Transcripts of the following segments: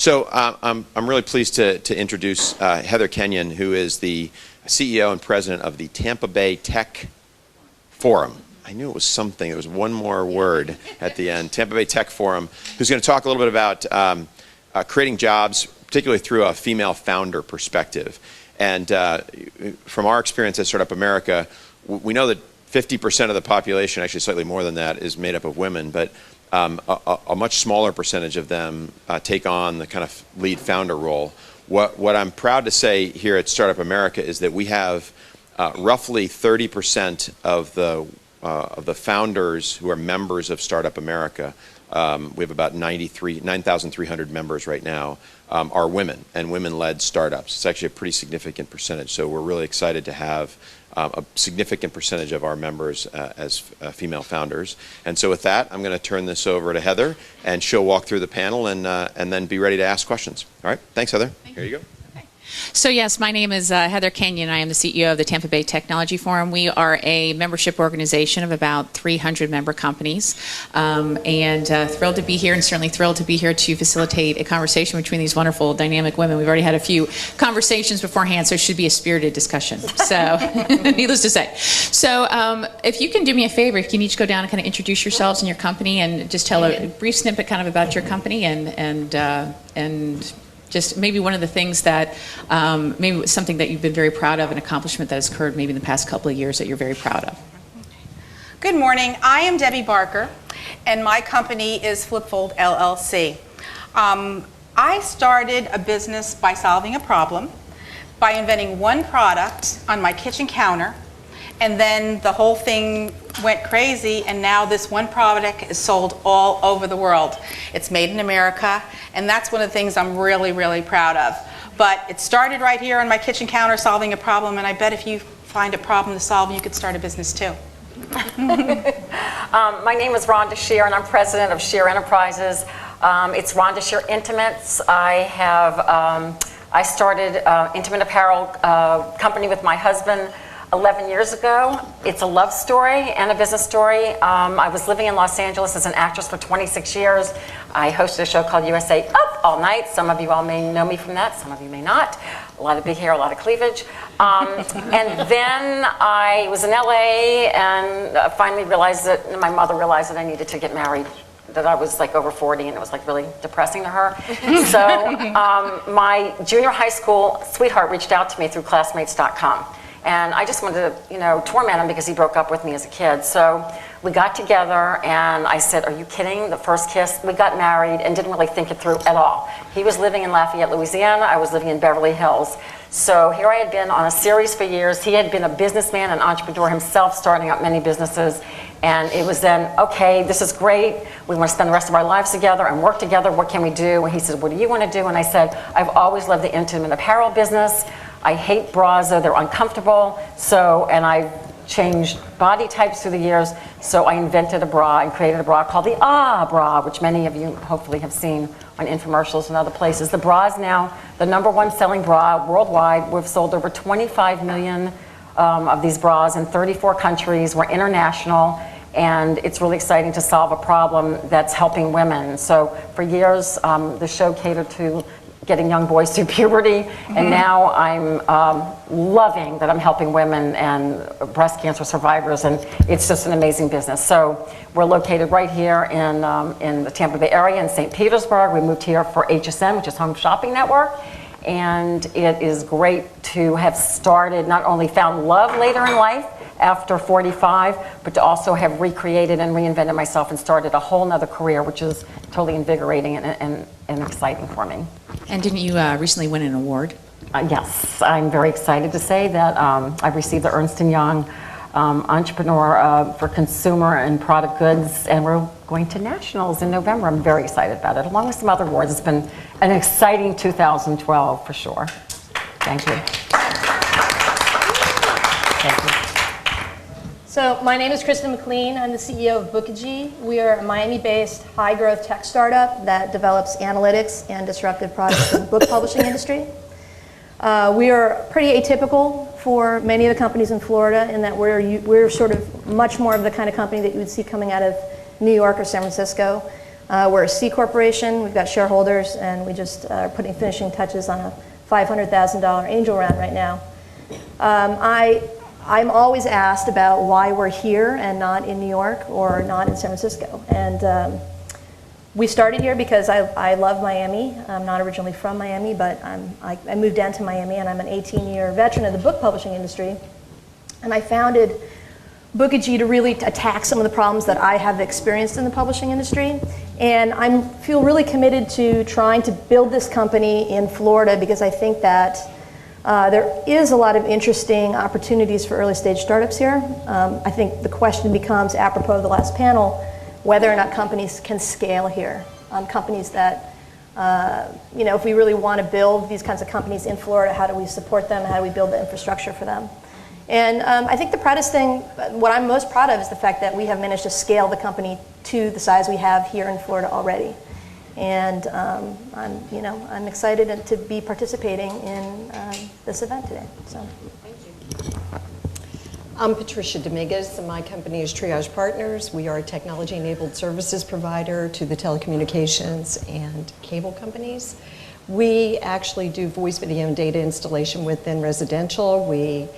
So I'm really pleased to introduce Heather Kenyon, who is the CEO and president of the Tampa Bay Tech Forum. I knew it was something. There was one more word at the end. Tampa Bay Tech Forum, who's going to talk a little bit about creating jobs, particularly through a female founder perspective. And from our experience at StartUp America, we know that 50% of the population, actually slightly more than that, is made up of women, but a much smaller percentage of them take on the kind of lead founder role. What I'm proud to say here at StartUp America is that we have roughly 30% of the founders who are members of StartUp America. We have about 9,300 members right now, are women and women-led startups. It's actually a pretty significant percentage. So we're really excited to have a significant percentage of our members as female founders. And so with that, I'm going to turn this over to Heather, and she'll walk through the panel and then be ready to ask questions. All right, thanks, Heather. Here you go. So yes, my name is Heather Kenyon. I am the CEO of the Tampa Bay Technology Forum. We are a membership organization of about 300 member companies, and thrilled to be here, and certainly thrilled to be here to facilitate a conversation between these wonderful, dynamic women. We've already had a few conversations beforehand, so it should be a spirited discussion. So, needless to say. So, if you can do me a favor, if you can each go down and kind of introduce yourselves and your company, and just tell a brief snippet kind of about your company, and just maybe one of the things that, maybe something that you've been very proud of, an accomplishment that has occurred maybe in the past couple of years that you're very proud of. Good morning. I am Debbie Barker, and my company is Flipfold LLC. I started a business by solving a problem, by inventing one product on my kitchen counter, and then the whole thing went crazy, and now this one product is sold all over the world. It's made in America, and that's one of the things I'm really, really proud of. But it started right here on my kitchen counter solving a problem, and I bet if you find a problem to solve, you could start a business too. My name is Rhonda Shear, and I'm president of Shear Enterprises. It's Rhonda Shear Intimates. I started intimate apparel company with my husband 11 years ago. It's a love story and a business story. I was living in Los Angeles as an actress for 26 years. I hosted a show called USA Up All Night. Some of you all may know me from that, some of you may not. A lot of big hair, a lot of cleavage. And then I was in LA and finally realized that, my mother realized that I needed to get married, that I was like over 40 and it was like really depressing to her. So my junior high school sweetheart reached out to me through classmates.com. And I just wanted to, torment him because he broke up with me as a kid. So we got together and I said, are you kidding? The first kiss, we got married and didn't really think it through at all. He was living in Lafayette, Louisiana. I was living in Beverly Hills. So here I had been on a series for years. He had been a businessman, an entrepreneur himself, starting up many businesses. And it was then, okay, this is great. We want to spend the rest of our lives together and work together. What can we do? And he said, what do you want to do? And I said, I've always loved the intimate apparel business. I hate bras, though they're uncomfortable. And I've changed body types through the years. So I invented a bra and created a bra called the bra, which many of you hopefully have seen on infomercials and other places. The bra is now the #1 selling bra worldwide. We've sold over 25 million of these bras in 34 countries. We're international. And it's really exciting to solve a problem that's helping women. So for years, the show catered to getting young boys through puberty, and now I'm loving that I'm helping women and breast cancer survivors, and it's just an amazing business. So we're located right here in the Tampa Bay area in St. Petersburg. We moved here for HSN, which is Home Shopping Network, and it is great to have started, not only found love later in life, after 45, but to also have recreated and reinvented myself and started a whole nother career, which is totally invigorating and exciting for me. And didn't you recently win an award? Yes, I'm very excited to say that I received the Ernst & Young Entrepreneur for Consumer and Product Goods, and we're going to Nationals in November. I'm very excited about it, along with some other awards. It's been an exciting 2012 for sure. Thank you. Thank you. So my name is Kristin McLean. I'm the CEO of Bougie. We are a Miami-based high-growth tech startup that develops analytics and disruptive products for the book publishing industry. We are pretty atypical for many of the companies in Florida in that we're sort of much more of the kind of company that you would see coming out of New York or San Francisco. We're a C corporation. We've got shareholders, and we just are putting finishing touches on a $500,000 angel round right now. I'm always asked about why we're here and not in New York or not in San Francisco. And we started here because I love Miami. I'm not originally from Miami, but I moved down to Miami, and I'm an 18-year veteran of the book publishing industry. And I founded Bougie to really attack some of the problems that I have experienced in the publishing industry. And I feel really committed to trying to build this company in Florida because I think that there is a lot of interesting opportunities for early stage startups here. I think the question becomes, apropos of the last panel, whether or not companies can scale here. Companies that, if we really want to build these kinds of companies in Florida, how do we support them? How do we build the infrastructure for them? And I think the proudest thing, what I'm most proud of, is the fact that we have managed to scale the company to the size we have here in Florida already. And I'm excited to be participating in this event today. So, thank you. I'm Patricia Dominguez, and my company is Triage Partners. We are a technology-enabled services provider to the telecommunications and cable companies. We actually do voice, video, and data installation within residential. We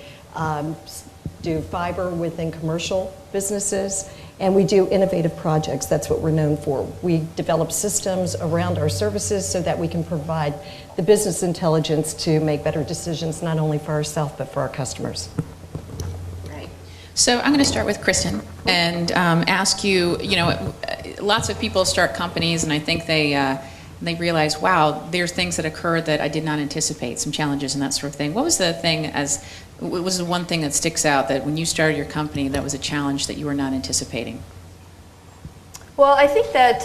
do fiber within commercial businesses, and we do innovative projects. That's what we're known for. We develop systems around our services so that we can provide the business intelligence to make better decisions, not only for ourselves, but for our customers. Right. So I'm going to start with Kristin and ask you, lots of people start companies, and I think they realize, wow, there's things that occur that I did not anticipate, some challenges and that sort of thing. What was the one thing that sticks out that when you started your company that was a challenge that you were not anticipating? well, I think that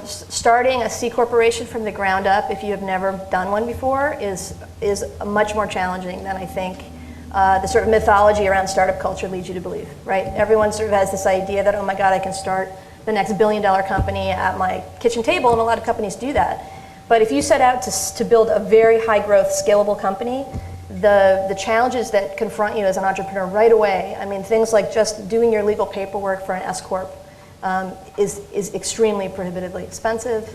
starting a C corporation from the ground up, if you have never done one before, is much more challenging than I think the sort of mythology around startup culture leads you to believe, right? Everyone sort of has this idea that, oh my God, I can start the next billion-dollar company at my kitchen table, and a lot of companies do that. But if you set out to build a very high-growth, scalable company, the challenges that confront you as an entrepreneur right away, I mean, things like just doing your legal paperwork for an S corp is extremely prohibitively expensive.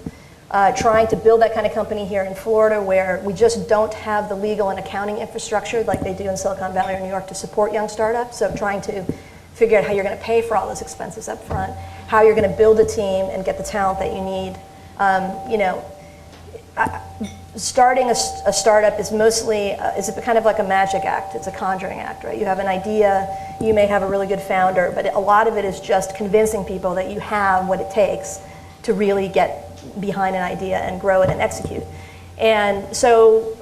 Trying to build that kind of company here in Florida, where we just don't have the legal and accounting infrastructure like they do in Silicon Valley or New York to support young startups. So trying to figure out how you're going to pay for all those expenses up front, how you're going to build a team and get the talent that you need. Starting a startup is mostly is kind of like a magic act. It's a conjuring act, right? You have an idea, you may have a really good founder, but a lot of it is just convincing people that you have what it takes to really get behind an idea and grow it and execute. And so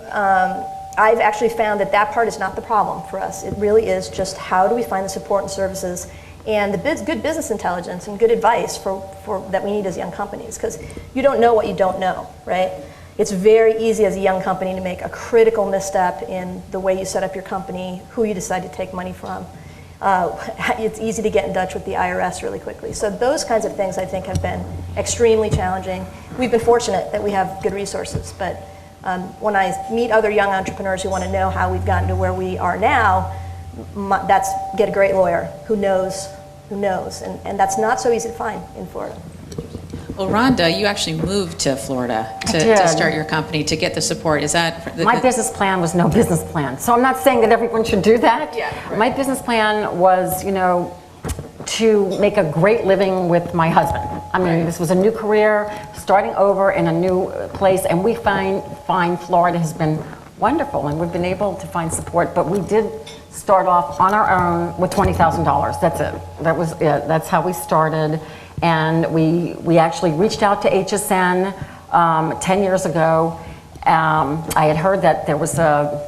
I've actually found that part is not the problem for us. It really is just how do we find the support and services and the good business intelligence and good advice for that we need as young companies, because you don't know what you don't know, right? It's very easy as a young company to make a critical misstep in the way you set up your company, who you decide to take money from. It's easy to get in touch with the IRS really quickly. So those kinds of things I think have been extremely challenging. We've been fortunate that we have good resources, but when I meet other young entrepreneurs who want to know how we've gotten to where we are now, that's get a great lawyer who knows, and that's not so easy to find in Florida. Well, Rhonda, you actually moved to Florida to start your company, to get the support. Is that... My business plan was no business plan. So I'm not saying that everyone should do that. Yeah, right. My business plan was, to make a great living with my husband. I mean, this was a new career, starting over in a new place, and we find Florida has been wonderful, and we've been able to find support, but we did start off on our own with $20,000. That's it. That was it. That's how we started. And we actually reached out to HSN 10 years ago. I had heard that there was the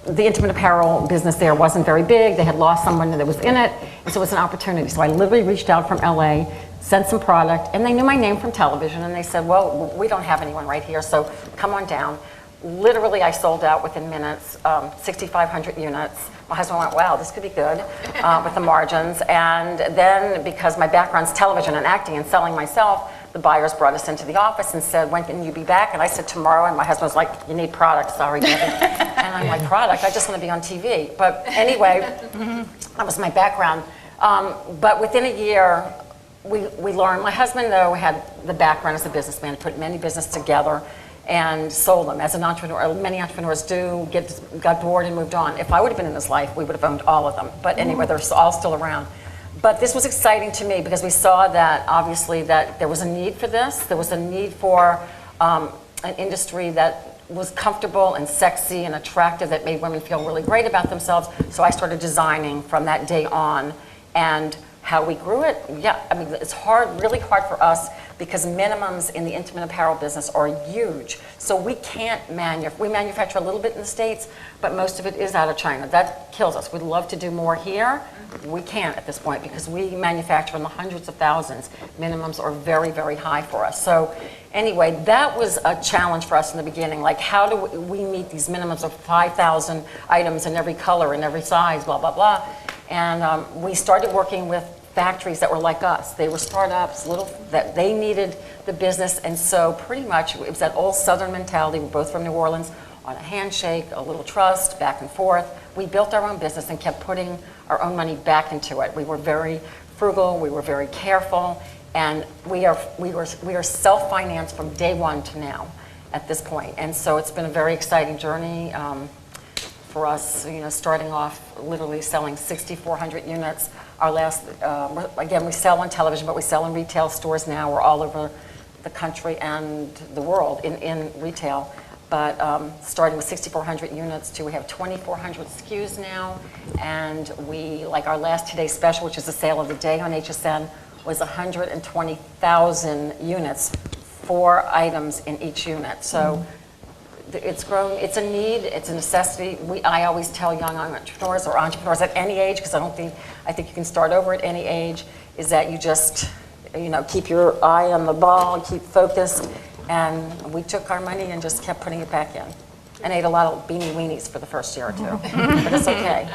intimate apparel business there wasn't very big. They had lost someone that was in it, and so it was an opportunity. So I literally reached out from LA, sent some product, and they knew my name from television, and they said, well, we don't have anyone right here, so come on down. Literally, I sold out within minutes, 6,500 units. My husband went, wow, this could be good with the margins. And then, because my background's television and acting and selling myself, the buyers brought us into the office and said, when can you be back? And I said, tomorrow. And my husband was like, you need product, sorry, Debbie. And I'm like, product? I just want to be on TV. But anyway, that was my background. But within a year, we learned. My husband, though, had the background as a businessman, put many businesses together and sold them. As an entrepreneur, many entrepreneurs do, got bored and moved on. If I would have been in his life, we would have owned all of them. But anyway, they're all still around. But this was exciting to me because we saw that, obviously, that there was a need for this. There was a need for an industry that was comfortable and sexy and attractive, that made women feel really great about themselves. So I started designing from that day on. And how we grew it, yeah, I mean, it's hard, really hard for us because minimums in the intimate apparel business are huge. So we can't we manufacture a little bit in the States, but most of it is out of China. That kills us. We'd love to do more here. We can't at this point because we manufacture in the hundreds of thousands. Minimums are very, very high for us. So anyway, that was a challenge for us in the beginning. Like, how do we meet these minimums of 5,000 items in every color and every size, blah, blah, blah. And we started working with factories that were like us. They were startups, that they needed the business, and so pretty much it was that old Southern mentality. We're both from New Orleans, on a handshake, a little trust, back and forth. We built our own business and kept putting our own money back into it. We were very frugal, we were very careful, and we are self-financed from day one to now at this point. And so it's been a very exciting journey. For us, starting off literally selling 6,400 units. Our last, again, we sell on television, but we sell in retail stores now. We're all over the country and the world in retail. But starting with 6,400 units to we have 2,400 SKUs now. And like our last Today Special, which is the sale of the day on HSN, was 120,000 units, 4 items in each unit. So. It's grown, it's a need, it's a necessity. I always tell young entrepreneurs or entrepreneurs at any age, because I think you can start over at any age, is that you just, keep your eye on the ball, keep focused. And we took our money and just kept putting it back in. And ate a lot of Beanie Weenies for the first year or two, but it's okay.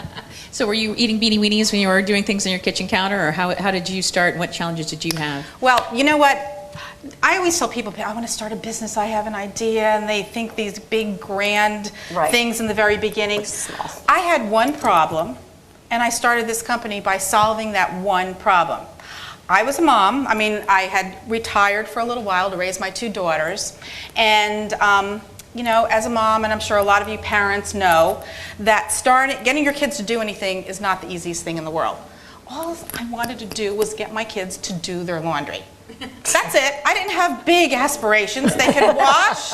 So were you eating Beanie Weenies when you were doing things on your kitchen counter, or how did you start and what challenges did you have? Well, you know what? I always tell people, I want to start a business, I have an idea, and they think these big, grand things in the very beginning. I had one problem, and I started this company by solving that one problem. I was a mom. I had retired for a little while to raise my 2 daughters, and as a mom, and I'm sure a lot of you parents know, that getting your kids to do anything is not the easiest thing in the world. All I wanted to do was get my kids to do their laundry. That's it. I didn't have big aspirations. They could wash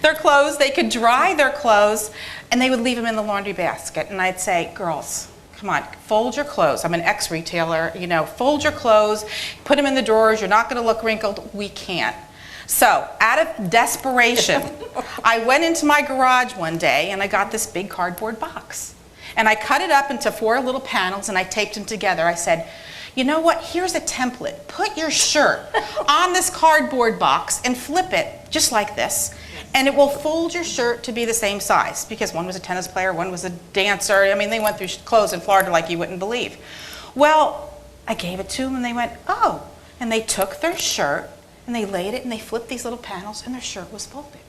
their clothes, they could dry their clothes, and they would leave them in the laundry basket. And I'd say, girls, come on, fold your clothes. I'm an ex-retailer, fold your clothes, put them in the drawers. You're not going to look wrinkled. We can't. So, out of desperation, I went into my garage one day and I got this big cardboard box. And I cut it up into 4 little panels and I taped them together. I said, you know what, here's a template. Put your shirt on this cardboard box and flip it just like this. And it will fold your shirt to be the same size, because one was a tennis player, one was a dancer. They went through clothes in Florida like you wouldn't believe. Well, I gave it to them and they went, oh. And they took their shirt and they laid it and they flipped these little panels and their shirt was folded.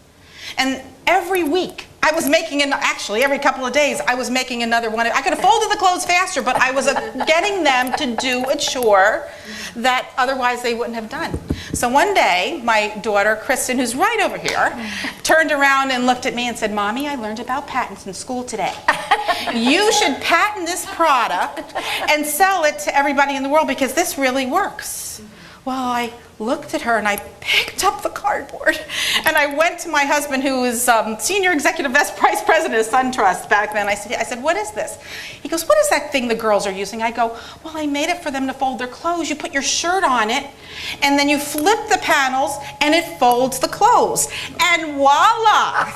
And every week, I was making, actually every couple of days, I was making another one. I could have folded the clothes faster, but I was getting them to do a chore that otherwise they wouldn't have done. So one day, my daughter, Kristin, who's right over here, turned around and looked at me and said, Mommy, I learned about patents in school today. You should patent this product and sell it to everybody in the world because this really works. Well, I looked at her and I picked up the cardboard and I went to my husband, who was Senior Executive Vice President of SunTrust back then. I said, what is this? He goes, what is that thing the girls are using? I go, well, I made it for them to fold their clothes. You put your shirt on it and then you flip the panels and it folds the clothes. And voila!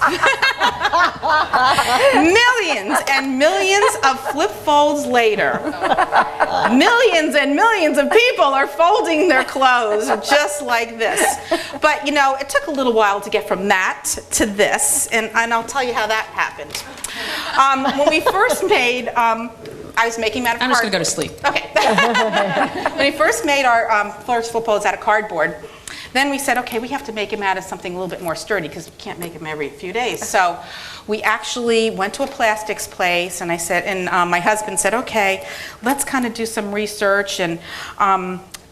Millions and millions of flip folds later, millions and millions of people are folding their clothes just like this. But it took a little while to get from that to this, and I'll tell you how that happened. When we first made, I was making them out of cardboard. I'm just going to go to sleep. Okay. When we first made our Flourish flip folds out of cardboard, then we said, okay, we have to make them out of something a little bit more sturdy because we can't make them every few days. So we actually went to a plastics place, and I said, and my husband said, okay, let's kind of do some research, and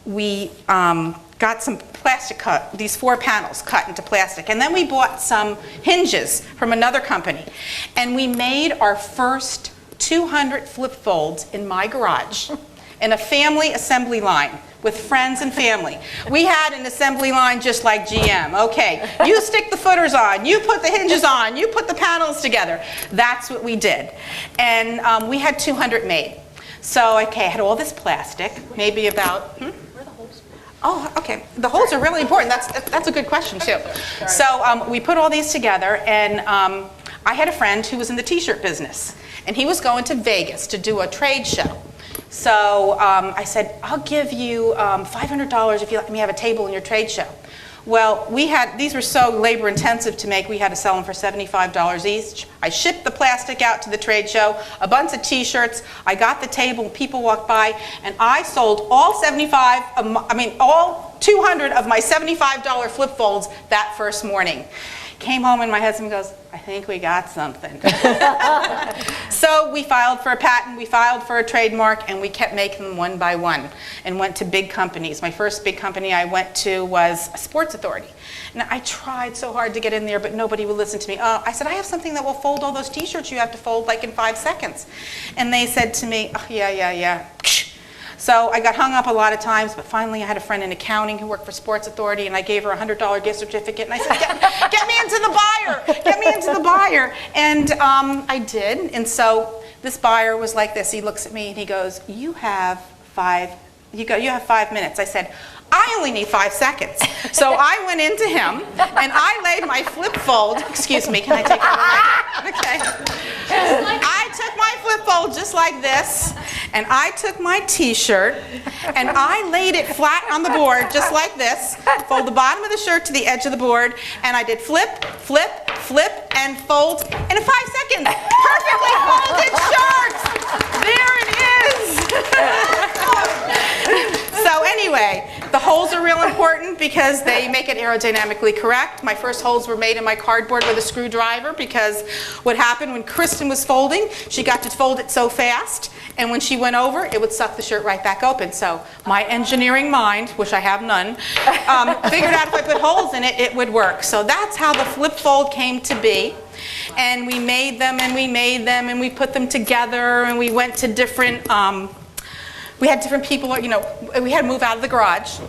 we got some plastic cut, these 4 panels cut into plastic. And then we bought some hinges from another company. And we made our first 200 flip folds in my garage in a family assembly line with friends and family. We had an assembly line just like GM. Okay, you stick the footers on, you put the hinges on, you put the panels together. That's what we did. And we had 200 made. So, okay, I had all this plastic, maybe about, Oh, okay. The holes are really important. That's a good question, too. So we put all these together, and I had a friend who was in the t-shirt business, and he was going to Vegas to do a trade show. So I said, I'll give you $500 if you let me have a table in your trade show. Well, these were so labor intensive to make, we had to sell them for $75 each. I shipped the plastic out to the trade show, a bunch of t-shirts, I got the table, people walked by, and I sold all 200 of my $75 flip folds that first morning. Came home and my husband goes, I think we got something. So we filed for a patent, we filed for a trademark, and we kept making them one by one and went to big companies. My first big company I went to was a Sports Authority. And I tried so hard to get in there, but nobody would listen to me. I said, I have something that will fold all those t-shirts you have to fold like in 5 seconds. And they said to me, oh, yeah. So I got hung up a lot of times, but finally I had a friend in accounting who worked for Sports Authority, and I gave her a $100 gift certificate, and I said, get me into the buyer, get me into the buyer. And I did, and so this buyer was like this. He looks at me and he goes, you have 5 minutes. I said, I only need 5 seconds. So I went into him and I laid my flip fold. Excuse me, can I take that? Okay. I took my flip fold just like this, and I took my t-shirt and I laid it flat on the board just like this. Fold the bottom of the shirt to the edge of the board, and I did flip, flip, flip, and fold in 5 seconds. Perfectly folded shirt. There it is. So anyway, the holes are real important because they make it aerodynamically correct. My first holes were made in my cardboard with a screwdriver because what happened when Kristin was folding, she got to fold it so fast, and when she went over, it would suck the shirt right back open. So my engineering mind, which I have none, figured out if I put holes in it, it would work. So that's how the flip fold came to be. And we made them, and we made them, and we put them together, and we went to different we had different people, we had to move out of the garage.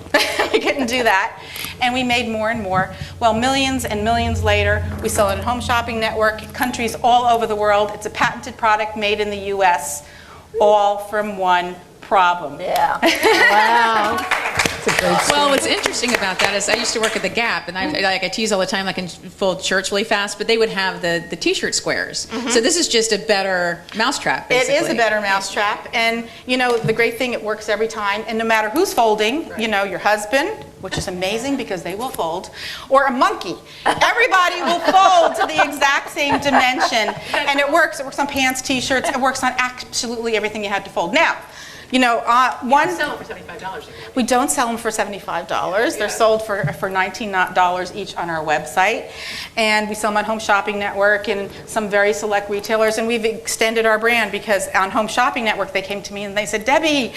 We couldn't do that. And we made more and more. Well, millions and millions later, we sell it on Home Shopping Network, countries all over the world. It's a patented product made in the US, all from one problem. Yeah. Wow. Well, what's interesting about that is I used to work at the Gap, and I tease all the time I can fold shirts really fast, but they would have the t-shirt squares. Mm-hmm. So this is just a better mousetrap, basically. It is a better mousetrap, and the great thing, it works every time, and no matter who's folding, right. Your husband, which is amazing because they will fold, or a monkey. Everybody will fold to the exact same dimension, and it works. It works on pants, t-shirts, it works on absolutely everything you had to fold. Now, you don't sell them for $75. We don't sell them for $75. Yeah. They're sold for $19 each on our website. And we sell them on Home Shopping Network and some very select retailers. And we've extended our brand because on Home Shopping Network, they came to me and they said, Debbie,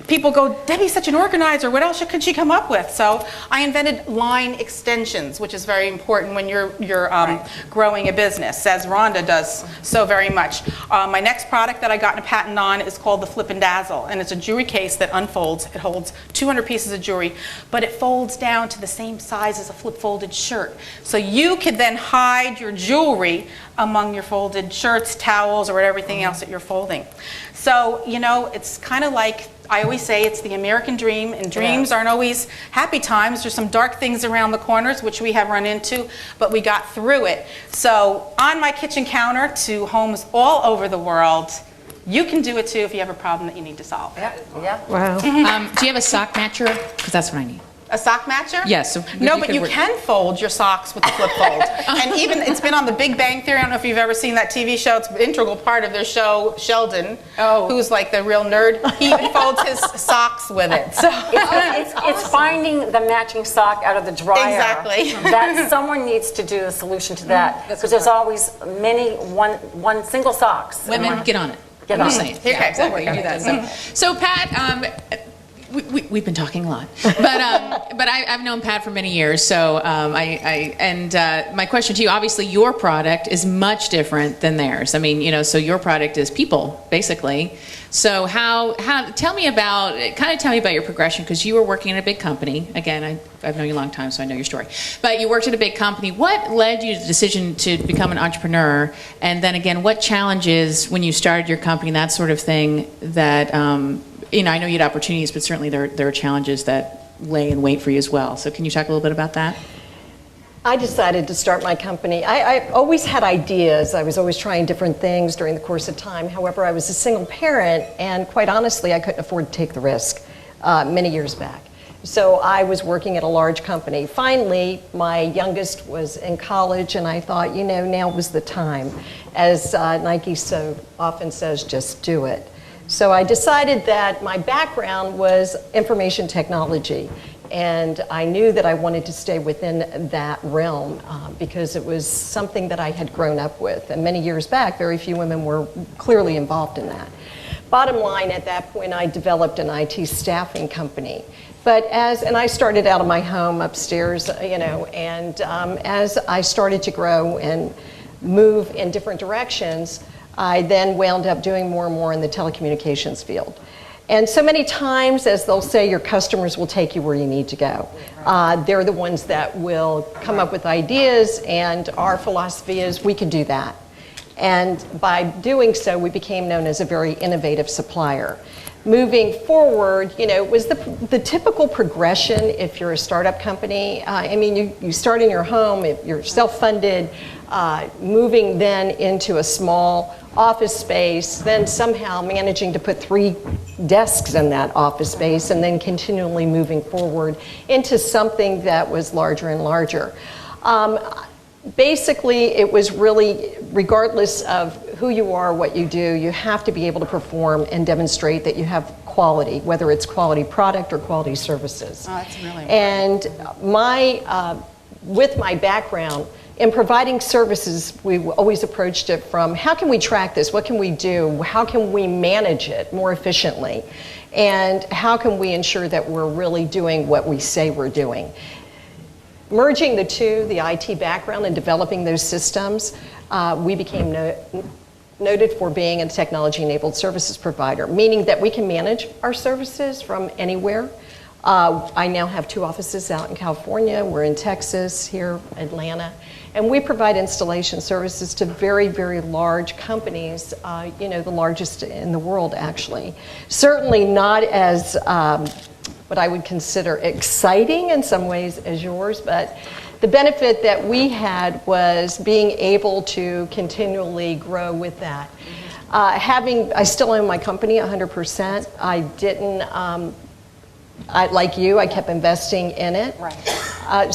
people go, Debbie's such an organizer. What else could she come up with? So I invented line extensions, which is very important when you're right. growing a business, as Rhonda does so very much. My next product that I got a patent on is called the Flip and Dazzle. And it's a jewelry case that unfolds. It holds 200 pieces of jewelry, but it folds down to the same size as a flip-folded shirt. So you could then hide your jewelry among your folded shirts, towels, or everything else that you're folding. So, it's kind of like, I always say it's the American dream, and dreams aren't always happy times. There's some dark things around the corners, which we have run into, but we got through it. So on my kitchen counter to homes all over the world, you can do it too if you have a problem that you need to solve. Yeah. Wow. Do you have a sock matcher? Because that's what I need. A sock matcher? Yes. So no, but you can fold your socks with the flip fold. And even, it's been on The Big Bang Theory. I don't know if you've ever seen that TV show. It's an integral part of their show, Sheldon, who's like the real nerd. He even folds his socks with it. So it's finding the matching sock out of the dryer. Exactly. That someone needs to do a solution to that. Because there's always many one single socks. Women, get on it. Get on it. Okay, exactly. You do that. So Pat, We've been talking a lot, but I've known Pat for many years. So my question to you, obviously, your product is much different than theirs. I mean, so your product is people, basically. So tell me about your progression, because you were working in a big company. Again, I've known you a long time, so I know your story. But you worked at a big company. What led you to the decision to become an entrepreneur? And then again, what challenges when you started your company, that sort of thing, that I know you had opportunities, but certainly there are challenges that lay in wait for you as well. So can you talk a little bit about that? I decided to start my company. I always had ideas. I was always trying different things during the course of time. However, I was a single parent, and quite honestly, I couldn't afford to take the risk many years back. So I was working at a large company. Finally, my youngest was in college, and I thought, now was the time. As Nike so often says, just do it. So I decided that my background was information technology, and I knew that I wanted to stay within that realm because it was something that I had grown up with. And many years back, very few women were clearly involved in that. Bottom line, at that point, I developed an IT staffing company. And I started out of my home upstairs, and as I started to grow and move in different directions, I then wound up doing more and more in the telecommunications field. And so many times, as they'll say, your customers will take you where you need to go. They're the ones that will come up with ideas, and our philosophy is we can do that. And by doing so, we became known as a very innovative supplier. Moving forward, it was the typical progression if you're a startup company. You start in your home, if you're self-funded, moving then into a small office space, then somehow managing to put 3 desks in that office space, and then continually moving forward into something that was larger and larger. Basically, it was really, regardless of who you are, what you do, you have to be able to perform and demonstrate that you have quality, whether it's quality product or quality services. Oh, that's really important. And with my background, in providing services, we always approached it from, how can we track this? What can we do? How can we manage it more efficiently? And how can we ensure that we're really doing what we say we're doing? Merging the two, the IT background and developing those systems, we became noted for being a technology-enabled services provider, meaning that we can manage our services from anywhere. I now have 2 offices out in California. We're in Texas, here, Atlanta. And we provide installation services to very, very large companies, the largest in the world, actually. Certainly not as what I would consider exciting in some ways as yours, but the benefit that we had was being able to continually grow with that. I still own my company 100%. I didn't, like you, I kept investing in it. Right.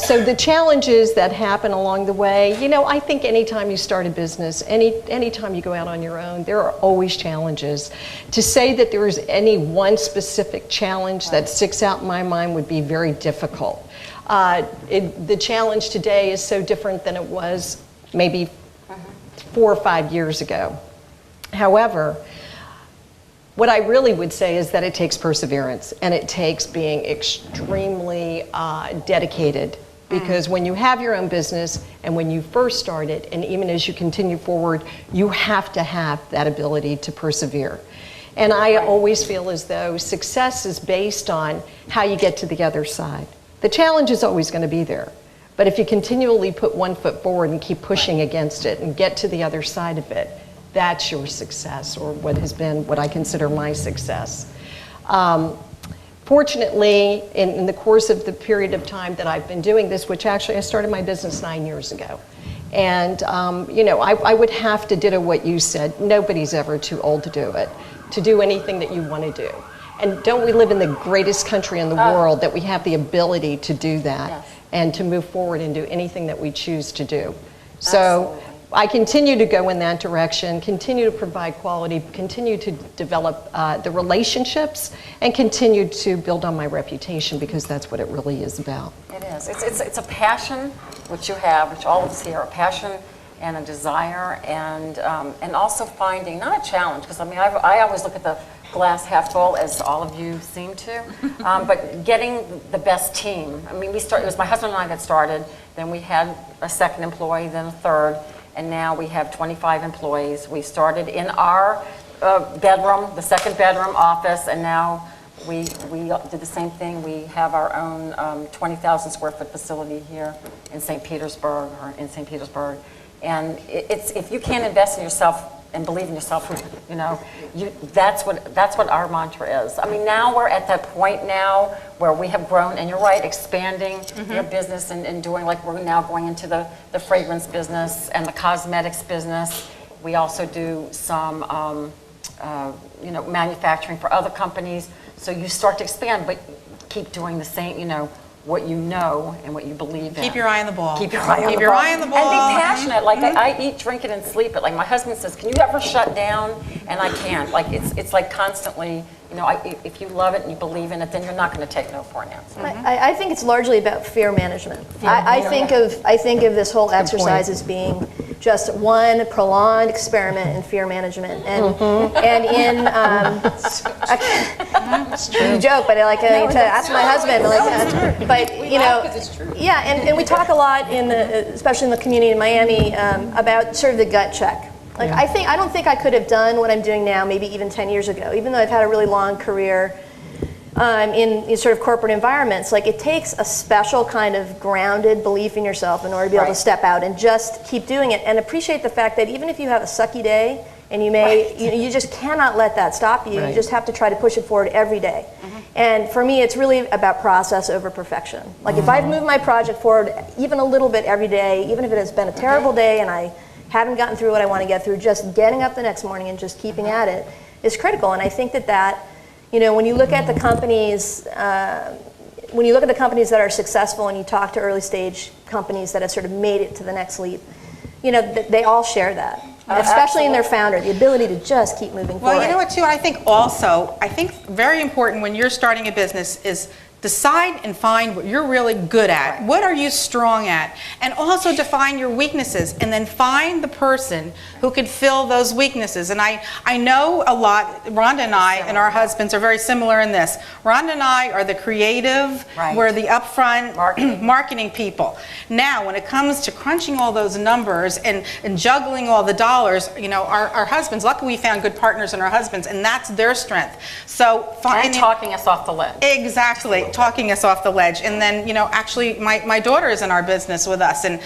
So the challenges that happen along the way, I think anytime you start a business, anytime you go out on your own, there are always challenges. To say that there is any one specific challenge that sticks out in my mind would be very difficult. The challenge today is so different than it was maybe 4 or 5 years ago. However, what I really would say is that it takes perseverance, and it takes being extremely dedicated, because when you have your own business and when you first start it, and even as you continue forward, you have to have that ability to persevere. And I always feel as though success is based on how you get to the other side. The challenge is always going to be there, but if you continually put one foot forward and keep pushing against it and get to the other side of it, that's your success, or what has been what I consider my success. Fortunately, in the course of the period of time that I've been doing this, which actually I started my business 9 years ago, and I would have to ditto what you said. Nobody's ever too old to do it, to do anything that you want to do. And don't we live in the greatest country in the world that we have the ability to do that, and to move forward and do anything that we choose to do. So. Absolutely. I continue to go in that direction, continue to provide quality, continue to develop the relationships, and continue to build on my reputation, because that's what it really is about. It is. It's a passion, which you have, which all of us here, a passion and a desire, and also finding, not a challenge, because I mean, I always look at the glass half full, as all of you seem to, but getting the best team. I mean, it was my husband and I that started, then we had a second employee, then a third, and now we have 25 employees. We started in our bedroom, the second bedroom office, and now we did the same thing. We have our own 20,000 square foot facility here in St. Petersburg, and it's, if you can't invest in yourself and believe in yourself, you know, that's what our mantra is. I mean, now we're at that point now where we have grown, and you're right, expanding your business and doing, like, we're now going into the fragrance business and the cosmetics business. We also do some, you know, manufacturing for other companies. So you start to expand, but keep doing the same, you know, what you know and what you believe in. Keep your eye on the ball. Keep your eye on the ball. Keep your eye on the ball. And be passionate. Like, I eat, drink it, and sleep it. Like, my husband says, can you ever shut down? And I can't. Like, it's like constantly, you know, if you love it and you believe in it, then you're not going to take no for an answer. I think it's largely about fear management. I think of this whole exercise as being just one prolonged experiment in fear management, and in you joke, but I like to ask my husband, like, but you know, yeah, and we talk a lot especially in the community in Miami, about sort of the gut check. Like, I don't think I could have done what I'm doing now, maybe even 10 years ago, even though I've had a really long career in sort of corporate environments. Like, it takes a special kind of grounded belief in yourself in order to be able to step out and just keep doing it, and appreciate the fact that even if you have a sucky day, and you just cannot let that stop you. You just have to try to push it forward every day. And for me, it's really about process over perfection. Like, if I've moved my project forward even a little bit every day, even if it has been a terrible day and I haven't gotten through what I want to get through, just getting up the next morning and just keeping at it is critical. And I think that, you know, when you look at the companies, that are successful, and you talk to early stage companies that have sort of made it to the next leap, you know, they all share that. Especially in their founder, the ability to just keep moving forward. Well, you know what, too? I think very important when you're starting a business is decide and find what you're really good at. What are you strong at? And also define your weaknesses, and then find the person who can fill those weaknesses. And I know a lot, Rhonda and I and our husbands are very similar in this. Rhonda and I are the creative, we're the upfront marketing people. Now, when it comes to crunching all those numbers and juggling all the dollars, you know, our husbands, luckily we found good partners in our husbands, and that's their strength. So and talking us off the ledge. Exactly. Talking us off the ledge. And then, you know, actually my daughter is in our business with us, and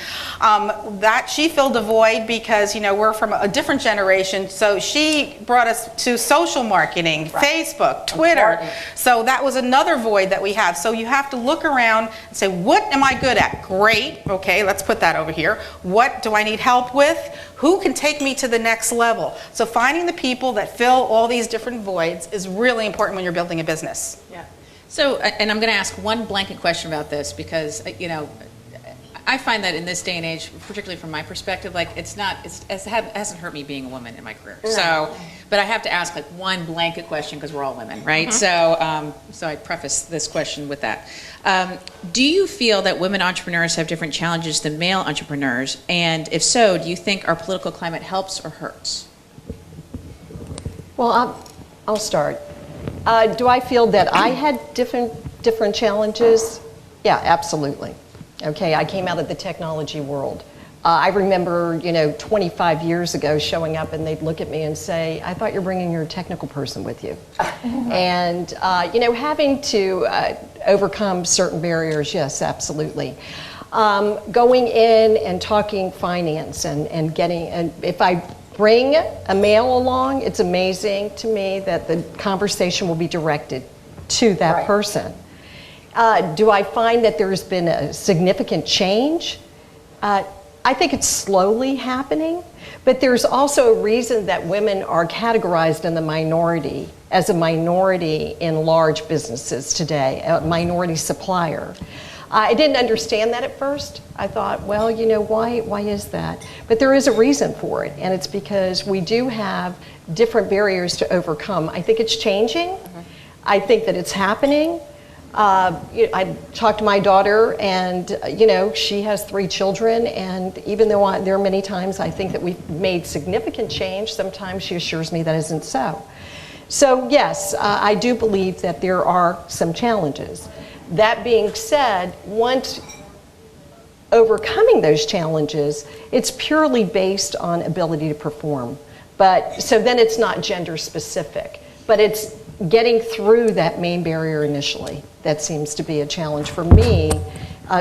that she filled a void because, you know, we're from a different generation, so she brought us to social marketing, Facebook, Twitter. Important. So that was another void that we have. So you have to look around and say, what am I good at? Great, okay, let's put that over here. What do I need help with? Who can take me to the next level? So finding the people that fill all these different voids is really important when you're building a business. Yeah. So, and I'm going to ask one blanket question about this, because, you know, I find that in this day and age, particularly from my perspective, like, it hasn't hurt me being a woman in my career. No. So, but I have to ask, like, one blanket question, because we're all women, right? So, so I preface this question with that. Do you feel that women entrepreneurs have different challenges than male entrepreneurs? And if so, do you think our political climate helps or hurts? Well, I'll start. Do I feel that I had different challenges? Yeah, absolutely. Okay, I came out of the technology world. I remember, you know, 25 years ago showing up and they'd look at me and say, I thought you're bringing your technical person with you. And, you know, having to overcome certain barriers, yes, absolutely. Going in and talking finance and getting, and if I bring a male along, it's amazing to me that the conversation will be directed to that person. Do I find that there's been a significant change? I think it's slowly happening, but there's also a reason that women are categorized in the minority, as a minority in large businesses today, a minority supplier. I didn't understand that at first. I thought, well, you know, why is that? But there is a reason for it, and it's because we do have different barriers to overcome. I think it's changing. I think that it's happening. I talked to my daughter, and she has 3 children, and even though there are many times I think that we've made significant change, sometimes she assures me that isn't so. So yes, I do believe that there are some challenges. That being said, once overcoming those challenges, it's purely based on ability to perform. But so then it's not gender specific, but it's getting through that main barrier initially. That seems to be a challenge for me.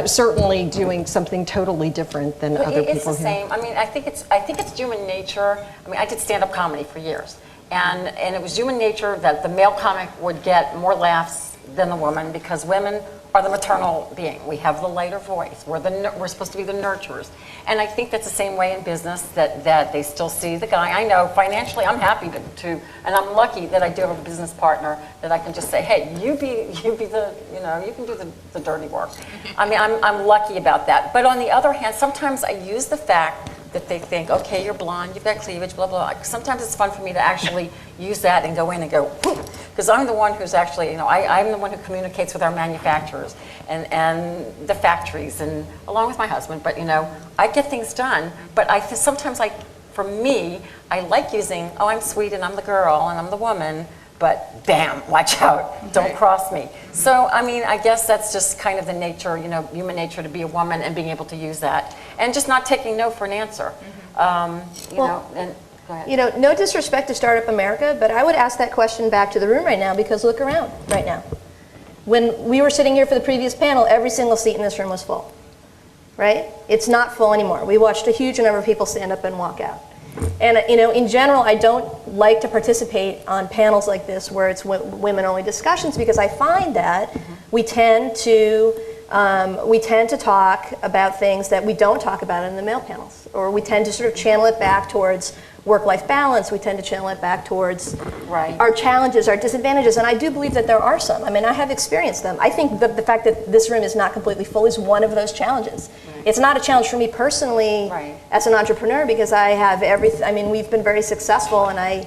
Certainly doing something totally different than other people. It's the same. I mean, I think it's human nature. I mean, I did stand-up comedy for years, and it was human nature that the male comic would get more laughs than the woman, because women are the maternal being. We have the lighter voice. We're supposed to be the nurturers. And I think that's the same way in business, that they still see the guy. I know financially I'm happy to and I'm lucky that I do have a business partner that I can just say, hey, you be the, you can do the dirty work. I mean, I'm lucky about that. But on the other hand, sometimes I use the fact that they think, okay, you're blonde, you've got cleavage, blah, blah, blah. Sometimes it's fun for me to actually use that and go in and go, because I'm the one who's actually, I'm the one who communicates with our manufacturers and the factories, and along with my husband, but I get things done, but sometimes for me, I like using, oh, I'm sweet and I'm the girl and I'm the woman, but bam, watch out, don't cross me. So, I mean, I guess that's just kind of the nature, human nature, to be a woman and being able to use that. And just not taking no for an answer. And go ahead. No disrespect to Startup America, but I would ask that question back to the room right now, because look around right now. When we were sitting here for the previous panel, every single seat in this room was full, right? It's not full anymore. We watched a huge number of people stand up and walk out. And in general, I don't like to participate on panels like this where it's women-only discussions, because I find that we tend to talk about things that we don't talk about in the male panels, or we tend to sort of channel it back towards work-life balance. We tend to channel it back towards our challenges, our disadvantages, and I do believe that there are some. I mean, I have experienced them. I think the fact that this room is not completely full is one of those challenges. It's not a challenge for me personally as an entrepreneur, because I have everything. I mean, we've been very successful, and I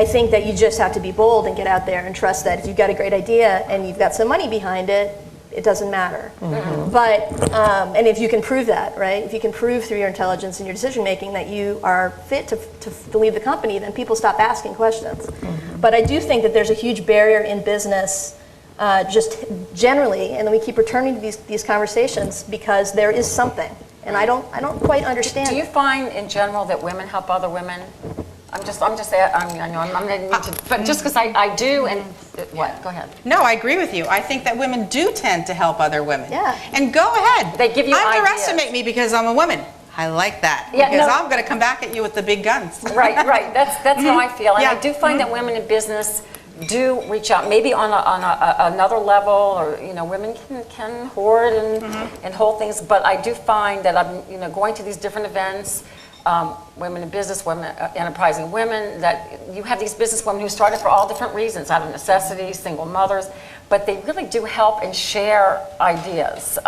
think that you just have to be bold and get out there and trust that if you've got a great idea and you've got some money behind it, it doesn't matter. But, and if you can prove that, right? If you can prove through your intelligence and your decision making that you are fit to lead the company, then people stop asking questions. But I do think that there's a huge barrier in business, just generally, and then we keep returning to these conversations because there is something, and I don't quite understand. Do you find in general that women help other women? I'm just I know I'm going to need to, but just because I do, and what? Go ahead. No, I agree with you. I think that women do tend to help other women. Yeah. And go ahead. They give you underestimate me because I'm a woman. I like that. Yeah, because I'm going to come back at you with the big guns. Right. That's how I feel. And I do find that women in business do reach out, maybe on another level, or women can hoard and hold things. But I do find that I'm going to these different events. Women in business, women enterprising women, that you have these business women who started for all different reasons, out of necessity, single mothers, but they really do help and share ideas.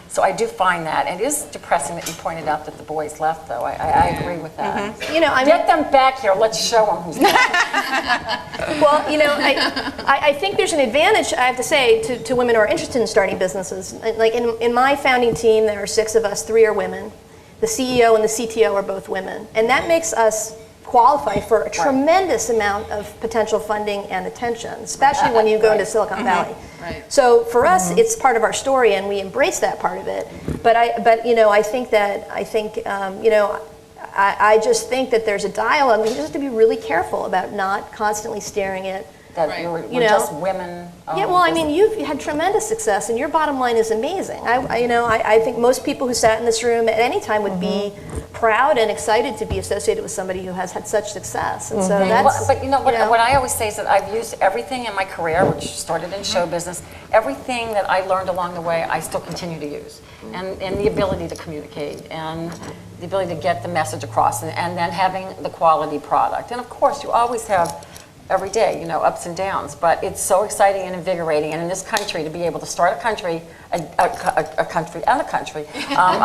So I do find that. And it is depressing that you pointed out that the boys left, though. I agree with that. Get them back here. Let's show them who's left. Well, I think there's an advantage, I have to say, to women who are interested in starting businesses. Like in my founding team, there are 6 of us, 3 are women. The CEO and the CTO are both women. And that makes us qualify for a tremendous amount of potential funding and attention, especially when you go into Silicon Valley. So for us, it's part of our story, and we embrace that part of it. But I just think that there's a dialogue. We just have to be really careful about not constantly staring at that we're just women. Yeah, well, I mean, you've had tremendous success, and your bottom line is amazing. I think most people who sat in this room at any time would be proud and excited to be associated with somebody who has had such success. And so that's. But what I always say is that I've used everything in my career, which started in show business. Everything that I learned along the way, I still continue to use, and the ability to communicate and the ability to get the message across, and then having the quality product. And of course, you always have. Every day, ups and downs, but it's so exciting and invigorating. And in this country, to be able to start a country, a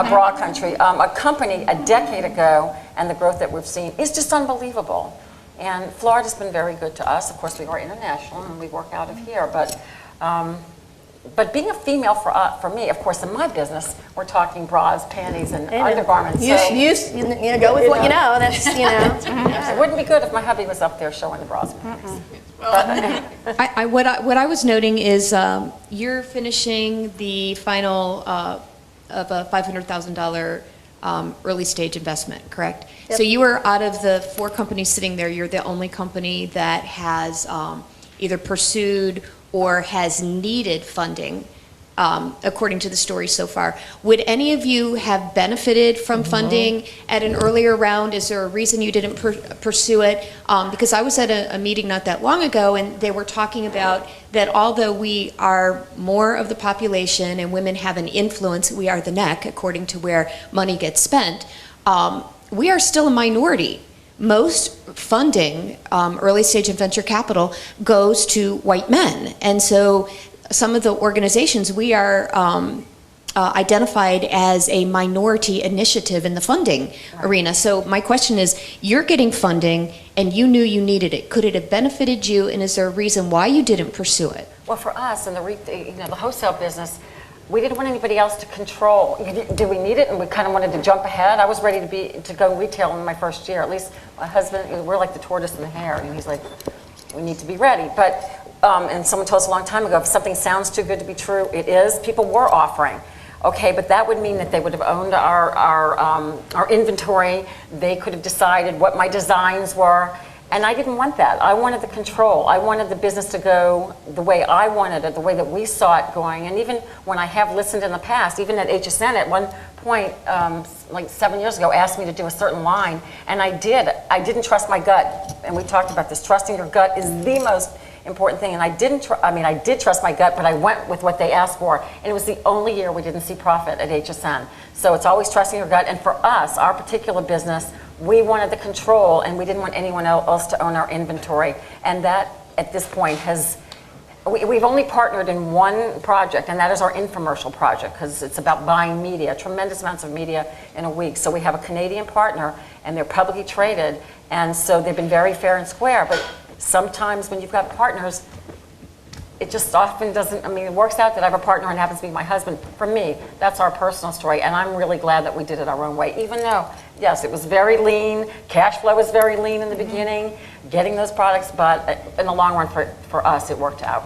broad country, a company a decade ago, and the growth that we've seen is just unbelievable. And Florida's been very good to us. Of course, we are international and we work out of here, but being a female for me, of course, in my business, we're talking bras, panties, and undergarments. You go with what you know. That's It wouldn't be good if my hubby was up there showing the bras and panties. What I was noting is you're finishing the final of a $500,000 early stage investment, correct? Yep. So you are, out of the 4 companies sitting there, you're the only company that has either pursued or has needed funding, according to the story so far. Would any of you have benefited from funding at an earlier round? Is there a reason you didn't pursue it? Because I was at a meeting not that long ago, and they were talking about that although we are more of the population and women have an influence, we are the neck, according to where money gets spent, we are still a minority. Most funding, early stage and venture capital, goes to white men. And so some of the organizations, we are identified as a minority initiative in the funding arena. So my question is, you're getting funding and you knew you needed it. Could it have benefited you, and is there a reason why you didn't pursue it? Well, for us in the wholesale business, we didn't want anybody else to control. Do we need it? And we kind of wanted to jump ahead. I was ready to go retail in my first year. At least my husband, we're like the tortoise and the hare, and he's like, we need to be ready. But and someone told us a long time ago, if something sounds too good to be true, it is. People were offering. Okay, but that would mean that they would have owned our inventory. They could have decided what my designs were. And I didn't want that. I wanted the control. I wanted the business to go the way I wanted it, the way that we saw it going. And even when I have listened in the past, even at HSN at one point, like 7 years ago, asked me to do a certain line, and I did. I didn't trust my gut. And we talked about this. Trusting your gut is the most important thing. And I did trust my gut, but I went with what they asked for. And it was the only year we didn't see profit at HSN. So it's always trusting your gut. And for us, our particular business, we wanted the control, and we didn't want anyone else to own our inventory. And that, at this point, we've only partnered in one project, and that is our infomercial project, because it's about buying media, tremendous amounts of media in a week. So we have a Canadian partner, and they're publicly traded, and so they've been very fair and square. But sometimes when you've got partners, it just often doesn't, it works out that I have a partner and happens to be my husband. For me, that's our personal story, and I'm really glad that we did it our own way, even though, yes, it was very lean, cash flow was very lean in the beginning, getting those products, but in the long run, for us, it worked out.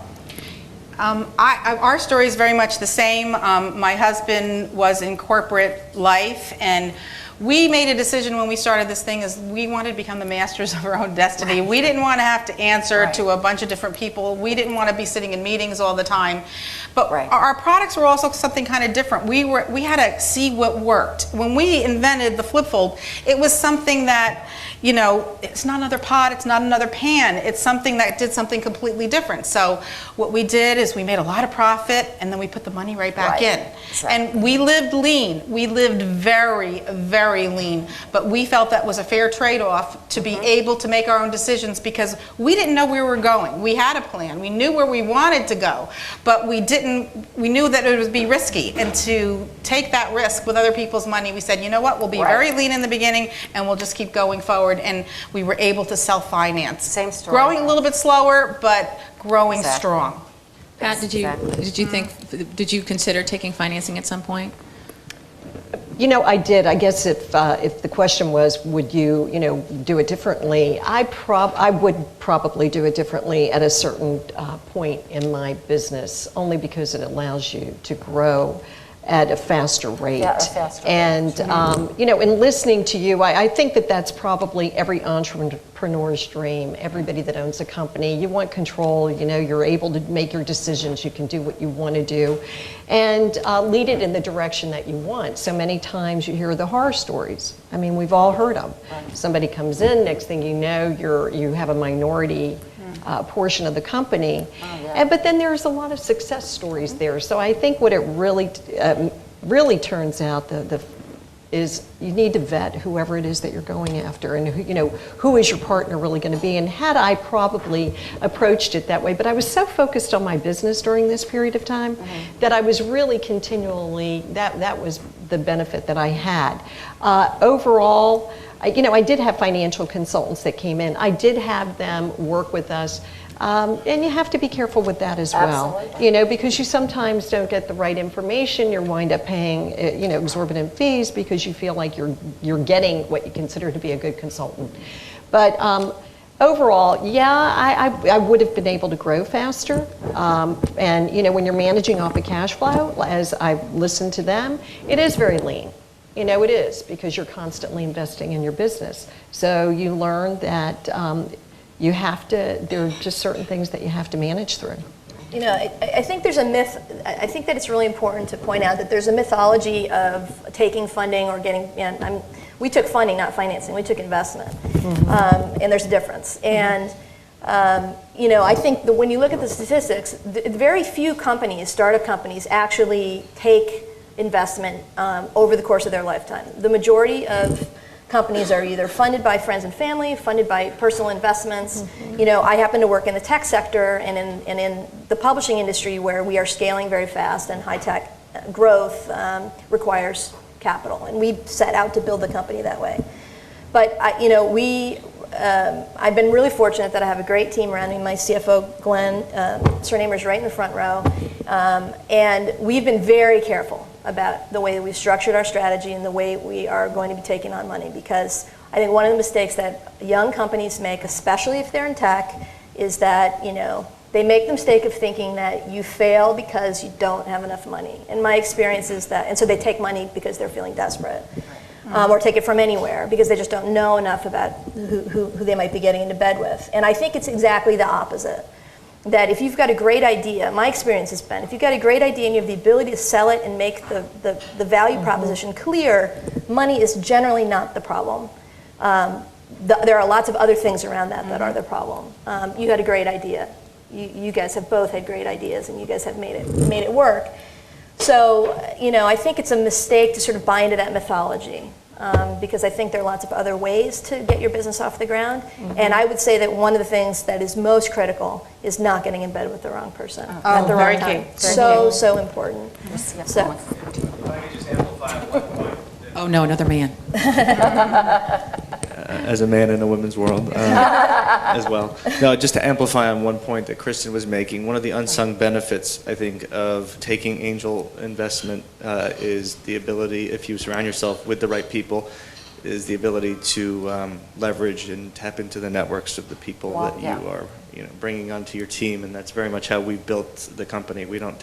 Our story is very much the same. My husband was in corporate life, and we made a decision when we started this thing is we wanted to become the masters of our own destiny. We didn't want to have to answer to a bunch of different people. We didn't want to be sitting in meetings all the time. But our products were also something kind of different. We had to see what worked. When we invented the flip fold, it was something that, it's not another pot, it's not another pan. It's something that did something completely different. So what we did is we made a lot of profit, and then we put the money right back in. Exactly. And we lived lean. We lived very, very lean. But we felt that was a fair trade-off to be able to make our own decisions, because we didn't know where we were going. We had a plan. We knew where we wanted to go, but we knew that it would be risky. And to take that risk with other people's money, we said, you know what, we'll be very lean in the beginning, and we'll just keep going forward. And we were able to self-finance. Same story. Growing a little bit slower, but growing strong. Pat, did you consider taking financing at some point? I did. I guess if the question was, would you, do it differently? I would probably do it differently at a certain point in my business, only because it allows you to grow at a faster rate. Yeah, a faster rate. And, in listening to you, I think that that's probably every entrepreneur's dream, everybody that owns a company. You want control, you're able to make your decisions, you can do what you want to do, and lead it in the direction that you want. So many times you hear the horror stories. We've all heard them. Right. Somebody comes in, next thing you know, you have a minority portion of the company. Oh, yeah. But then there's a lot of success stories there. So I think what it really turns out is you need to vet whoever it is that you're going after, and who is your partner really going to be. And had I probably approached it that way, but I was so focused on my business during this period of time that I was really continually, that was the benefit that I had. Overall, I did have financial consultants that came in. I did have them work with us. And you have to be careful with that as well. Absolutely. Because you sometimes don't get the right information. You wind up paying, exorbitant fees because you feel like you're getting what you consider to be a good consultant. But overall, I would have been able to grow faster. And when you're managing off of cash flow, as I've listened to them, it is very lean. It is, because you're constantly investing in your business. So you learn that you have to, there are just certain things that you have to manage through. I think there's a myth. I think that it's really important to point out that there's a mythology of taking funding or getting, we took funding, not financing. We took investment. And there's a difference. And, I think that when you look at the statistics, very few companies, startup companies, actually take investment over the course of their lifetime. The majority of companies are either funded by friends and family, funded by personal investments. I happen to work in the tech sector and in the publishing industry, where we are scaling very fast, and high tech growth requires capital, and we set out to build the company that way. But I've been really fortunate that I have a great team around me. My CFO, Glenn, Surnamer, is right in the front row, and we've been very careful about the way that we've structured our strategy and the way we are going to be taking on money, because I think one of the mistakes that young companies make, especially if they're in tech, is that they make the mistake of thinking that you fail because you don't have enough money. And my experience is that, and so they take money because they're feeling desperate, or take it from anywhere because they just don't know enough about who they might be getting into bed with. And I think it's exactly the opposite. That if you've got a great idea, my experience has been, if you've got a great idea and you have the ability to sell it and make the value proposition clear, money is generally not the problem. There are lots of other things around that are the problem. You had a great idea. You guys have both had great ideas, and you guys have made it work. So, I think it's a mistake to sort of buy into that mythology. Because I think there are lots of other ways to get your business off the ground. And I would say that one of the things that is most critical is not getting in bed with the wrong person at the wrong time. So important. So. Oh no, another man. As a man in a women's world as well. No, just to amplify on one point that Kristin was making, one of the unsung benefits, I think, of taking angel investment is the ability, if you surround yourself with the right people, is the ability to leverage and tap into the networks of the people that you are bringing onto your team, and that's very much how we built the company. We don't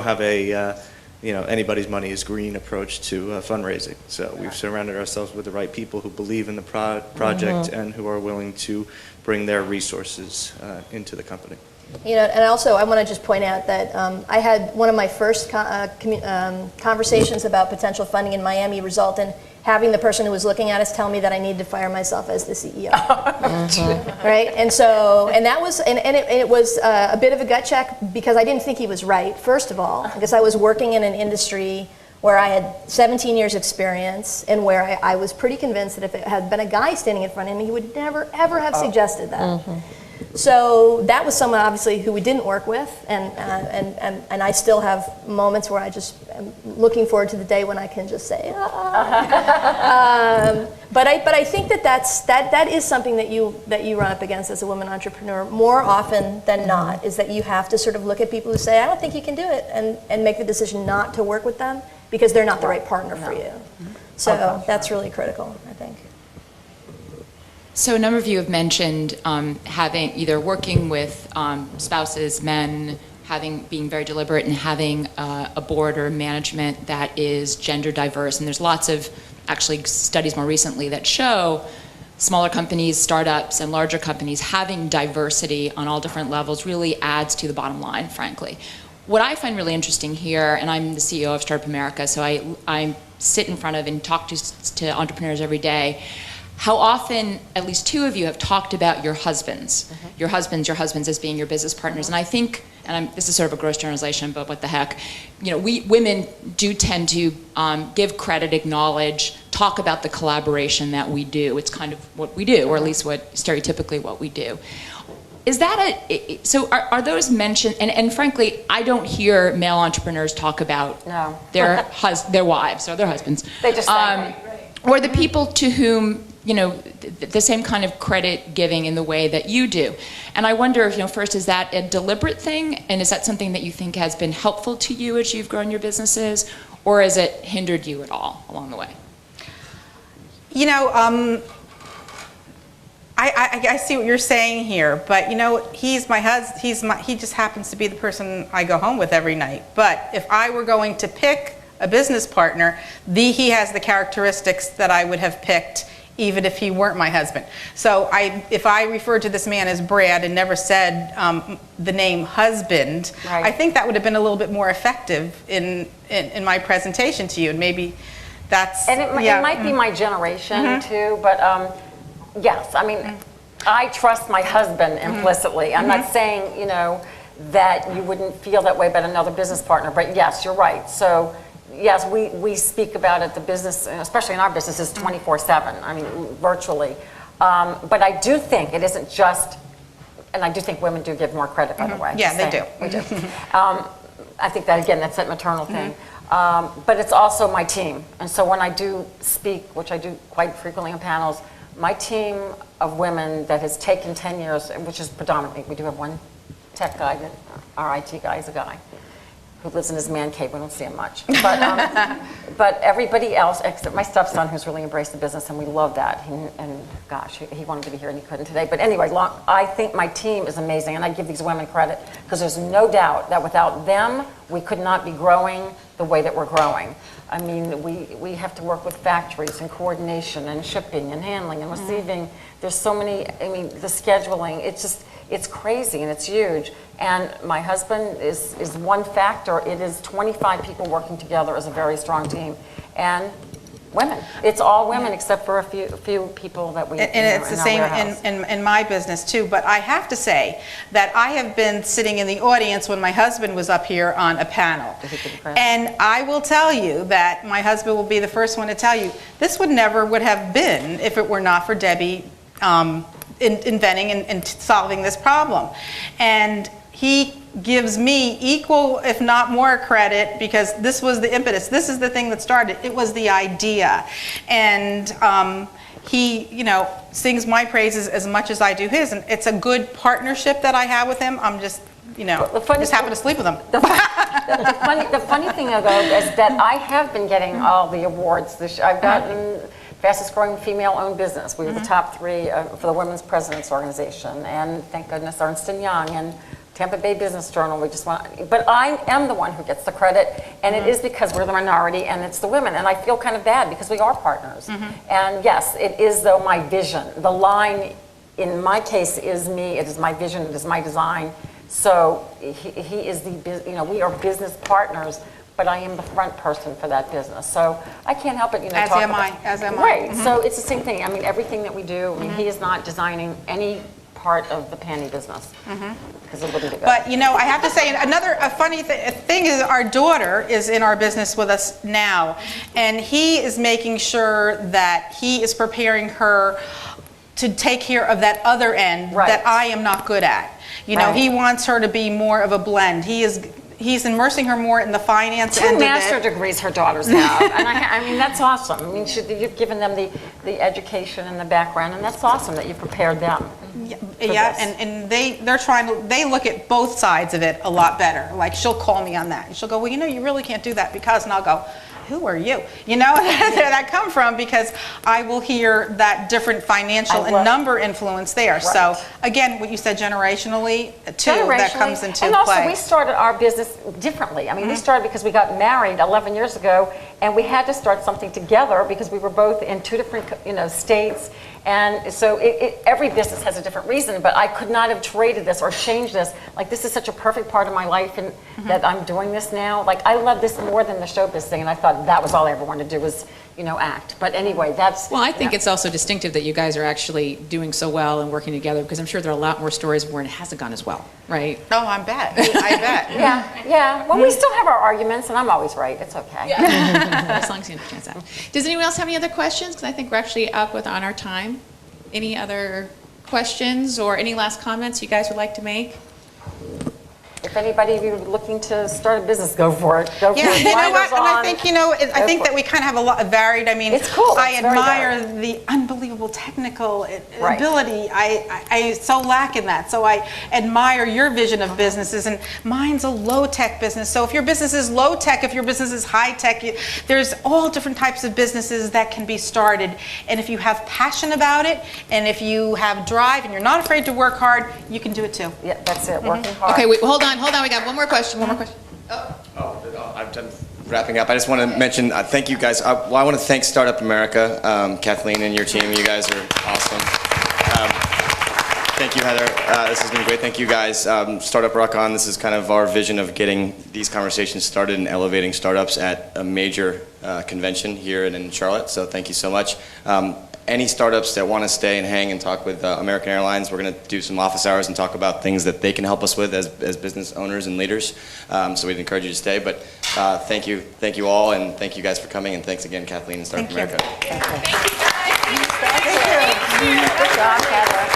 have a anybody's money is green approach to fundraising. So we've surrounded ourselves with the right people who believe in the project and who are willing to bring their resources into the company. And also I want to just point out that I had one of my first conversations about potential funding in Miami result in having the person who was looking at us tell me that I needed to fire myself as the CEO. Right? And that was, it was a bit of a gut check, because I didn't think he was right, first of all, because I was working in an industry where I had 17 years experience, and where I was pretty convinced that if it had been a guy standing in front of me, he would never, ever have suggested that. So that was someone, obviously, who we didn't work with, and I still have moments where I just am looking forward to the day when I can just say, but I think that is something that you run up against as a woman entrepreneur more often than not, is that you have to sort of look at people who say, I don't think you can do it, and make the decision not to work with them because they're not the right partner for you. So that's really critical, I think. So a number of you have mentioned having either working with spouses, men, being very deliberate and having a board or management that is gender diverse. And there's lots of actually studies more recently that show smaller companies, startups, and larger companies having diversity on all different levels really adds to the bottom line, frankly. What I find really interesting here, and I'm the CEO of StartUp America, so I sit in front of and talk to entrepreneurs every day. How often, at least two of you have talked about your husbands, your husbands as being your business partners. And I think, this is sort of a gross generalization, but what the heck, we women do tend to give credit, acknowledge, talk about the collaboration that we do. It's kind of what we do, or at least stereotypically what we do. Is that so are those mentioned, and frankly, I don't hear male entrepreneurs talk about their wives or their husbands. They just say, or the people to whom, you know, the same kind of credit giving in the way that you do. And I wonder if, you know, first, is that a deliberate thing? And is that something that you think has been helpful to you as you've grown your businesses? Or has it hindered you at all along the way? You know, I see what you're saying here, but you know, he's my husband. He just happens to be the person I go home with every night. But if I were going to pick a business partner, he has the characteristics that I would have picked even if he weren't my husband. So if I referred to this man as Brad and never said the name husband, Right. I think that would have been a little bit more effective in my presentation to you, and maybe that's... And it might be my generation too, but yes, I mean, I trust my husband implicitly. I'm not saying, you know, that you wouldn't feel that way about another business partner, but yes, you're right. So yes, we speak about it, the business, especially in our business, is 24/7, I mean, virtually. But I do think it isn't just, and I do think women do give more credit, by the way. Yeah, they do. We do. I think that, again, that's that maternal thing. But it's also my team. And so when I do speak, which I do quite frequently on panels, my team of women that has taken 10 years, which is predominantly, we do have one tech guy, that our IT guy is a guy who lives in his man cave. We don't see him much. But everybody else, except my stepson, who's really embraced the business, and we love that. And gosh, he wanted to be here and he couldn't today. But anyway, I think my team is amazing, and I give these women credit, because there's no doubt that without them, we could not be growing the way that we're growing. I mean, we have to work with factories and coordination and shipping and handling and receiving. There's so many, I mean, the scheduling, it's crazy and it's huge. And my husband is one factor. It is 25 people working together as a very strong team. And women. It's all women except for a few people that we, and it's the same in my business too. But I have to say that I have been sitting in the audience when my husband was up here on a panel. And I will tell you that my husband will be the first one to tell you, this would have been if it were not for Debbie inventing and solving this problem. And he gives me equal, if not more, credit, because this was the impetus. This is the thing that started. It was the idea. And he, you know, sings my praises as much as I do his. And it's a good partnership that I have with him. I'm just, you know, just happen to sleep with him. The funny thing, though, is that I have been getting all the awards. I've gotten fastest growing female-owned business. We were the top 3 for the Women's Presidents Organization. And thank goodness Ernst & Young and Tampa Bay Business Journal. But I am the one who gets the credit, and it is because we're the minority and it's the women. And I feel kind of bad because we are partners. And yes, it is though my vision. The line in my case is me. It is my vision. It is my design. So he is the, you know, we are business partners, but I am the front person for that business. So I can't help it, you know, as am I. Right. So it's the same thing. I mean, everything that we do. I mean, he is not designing any part of the panty business, because it wouldn't be good. But you know, I have to say, a funny thing is our daughter is in our business with us now, and he is making sure that he is preparing her to take care of that other end that I am not good at. You know, he wants her to be more of a blend. He's immersing her more in the finance end of it. 2 master degrees her daughters have, and I mean, that's awesome. I mean, you've given them the education and the background, and that's awesome that you've prepared them. And they look at both sides of it a lot better. Like, she'll call me on that, and she'll go, well, you know, you really can't do that because, and I'll go, who are you? You know, where that come from, because I will hear that different financial and number influence there. Right. So again, what you said generationally too, that comes into play. And also we started our business differently. I mean, we started because we got married 11 years ago, and we had to start something together because we were both in 2 different, you know, states. And so every business has a different reason, but I could not have traded this or changed this. Like, this is such a perfect part of my life, and that I'm doing this now. Like, I love this more than the showbiz thing, and I thought that was all I ever wanted to do was, you know, act. But anyway, that's... Well, I think it's also distinctive that you guys are actually doing so well and working together, because I'm sure there are a lot more stories where it hasn't gone as well, right? Oh, I bet. I bet. Yeah. Well, we still have our arguments, and I'm always right. It's okay. As long as you understand that. Does anyone else have any other questions? Because I think we're actually up on our time. Any other questions or any last comments you guys would like to make? If anybody of you look looking to start a business, go for it. Go for Yeah, it. you know Blinders what? And I on. think, I think that we kind of have a lot of varied. I mean, It's cool. I It's very admire varied. the unbelievable technical Right. ability. I so lack in that. So I admire your vision of businesses, and mine's a low-tech business. So if your business is low-tech, if your business is high-tech, there's all different types of businesses that can be started. And if you have passion about it, and if you have drive, and you're not afraid to work hard, you can do it too. Yeah, that's it, working hard. Okay, wait, hold on. We got one more question. I'm done wrapping up. I just want to mention, thank you guys. I want to thank Startup America, Kathleen and your team. You guys are awesome. Thank you, Heather. This has been great. Thank you, guys. Startup RockOn, this is kind of our vision of getting these conversations started and elevating startups at a major convention here in Charlotte. So thank you so much. Any startups that want to stay and hang and talk with American Airlines, we're going to do some office hours and talk about things that they can help us with as business owners and leaders. So we'd encourage you to stay. But thank you all, and thank you guys for coming. And thanks again, Kathleen and Startup America. Thank you. Good job, Heather.